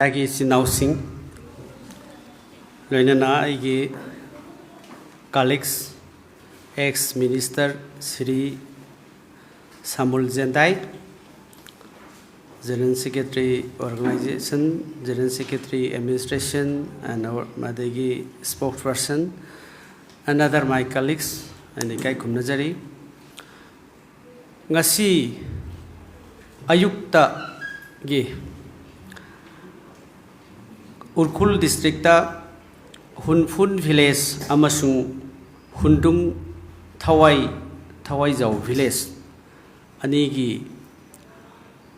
Agi Sinausing, Loinana Igi colleagues, ex-minister Sri Samul Zendai, General Secretary Organization, General Secretary Administration, and our Madagi spokesperson, and other my colleagues, and Ikai Kumnajari. Ngasi Ayukta Gi Urkhul district Hunfun village amasung Hundung Thawai Jau village anigi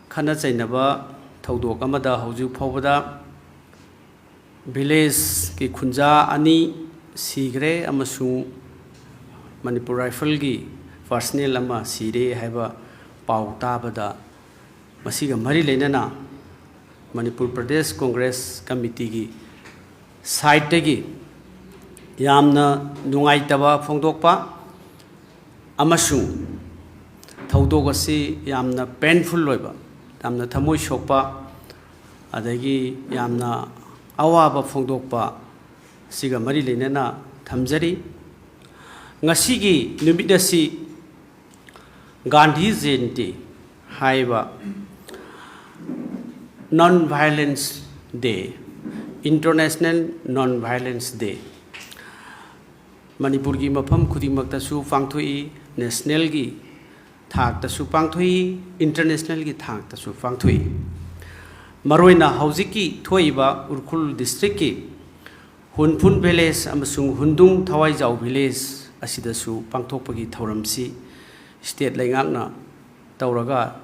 khana chainaba thodok amada hauju phawada village ki khunja ani sigre amasung Manipur rifle gi personnel ama sire haiba pau tabada masiga mari leinana Manipur Pradesh Congress Committee ki side tegi yamna nungaitaba phongdokpa amasung thodok asi yamna painful loiba yamna thamoi sokpa adagi yamna awaba phongdokpa siga mari leinana thamjari ngasigi numidasi Gandhi Jayanti haiba Non-Violence Day, International Non-Violence Day. Manipur ki mafam khudimak tasu pangthui, national ki thak tasu pangthui, international ki thak tasu pangthui. Maroina hauziki thoiba Urkhul district ki Hunfun village amasung Hundung Thawai Jau village asidasu pangthokpagi thauramsi state laingakna tauraga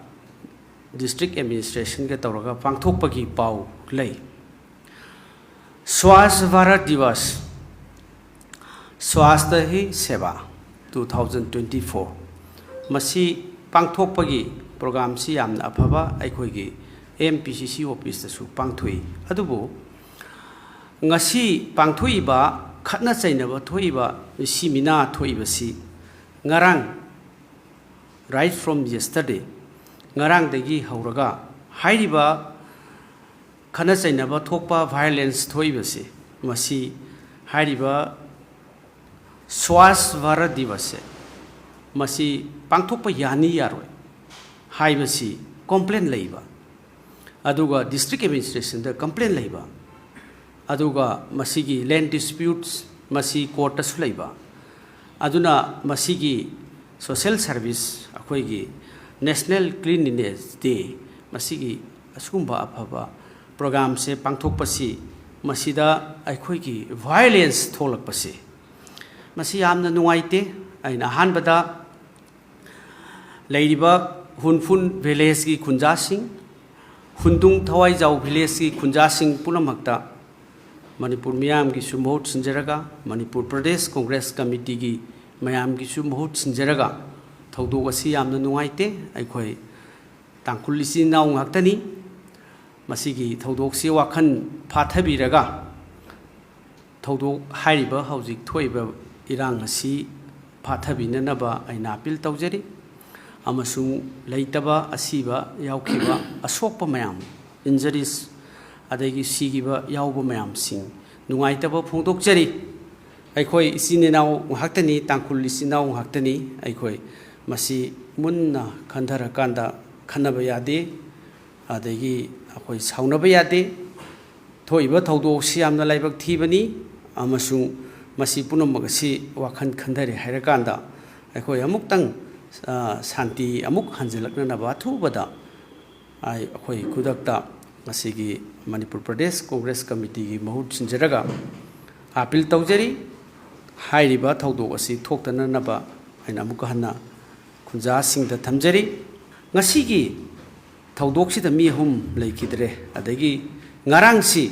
district administration ke tauraga pangthokpagi pau lei Swasth Bharat Divas Swasthya hi Seva 2024 masi pangthokpagi program si yamna aphaba aikoi gi MPCC office ta su pangthui adubu ngasi pangthui ba khatna chainaba thoiba simina thoiba si ngarang right from yesterday ngarang degi hauraga hairiba khana chainaba thokpa violence thoibase masi hairiba Swasth Bharat Divas masi pangthokpa yani yaroi haibasi complaint leiba aduga district administration da complaint leiba aduga masigi land disputes masi court asu leiba aduna masigi social service akoigi National Cleanliness Day masigi asumba aphaba program se pangthokpasi masida aikoi ki violence tholakpasi masi yamna nungaite aina hanbada leiriba Hunfun village ki khunjasing Hundung Thawai Jau village ki khunjasing punamakta Manipur miyam ki sumhot sinjaraga Manipur Pradesh Congress Committee ki mayam ki sumhot sinjaraga thodok asi yamna nungaite aikoi tangkhul isi naw ngaktani masigi thodok si wakhan phathabiraga thodok hairiba haujik thoiba irang asi phathabinanaba aina appeal tawjari amasung leitaba asiba yaukhiba asokpa mayam injuries adagi sigiba yauba mayam sing nungaitaba phongdokjari aikoi isine naw ngaktani tangkhul isi naw ngaktani aikoi masi munna khandara kanda khanaba yade adagi akoi saunaba yade thoiba thodok si yamna laibak thibani amasung masi punamagasi wakhan khandare hairakanda akoi amuktang santi amuk hanjalakna ba thubada ai akoi kudakta masigi Manipur Pradesh Congress Committee gi mahut sinjaraga appeal tawjari hairiba thodok asi thoktana naba aina amuk hanna khunja singda thamjari ngasigi thodok sida mi hum leikidre adagi ngarang si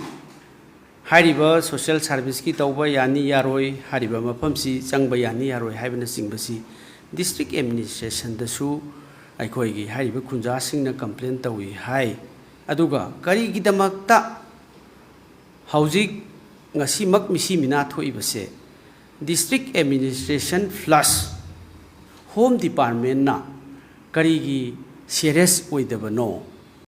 hairiba social service ki tawba yani yaroi hariba mafam si changba yani yaroi haibana singbasi district administration da su aikoi gi hariba khunja singna complaint tawi hai aduga kari gidamakta haujik ngasi mak misi mina thoibase district administration plus Home Department na karigi serious oidabano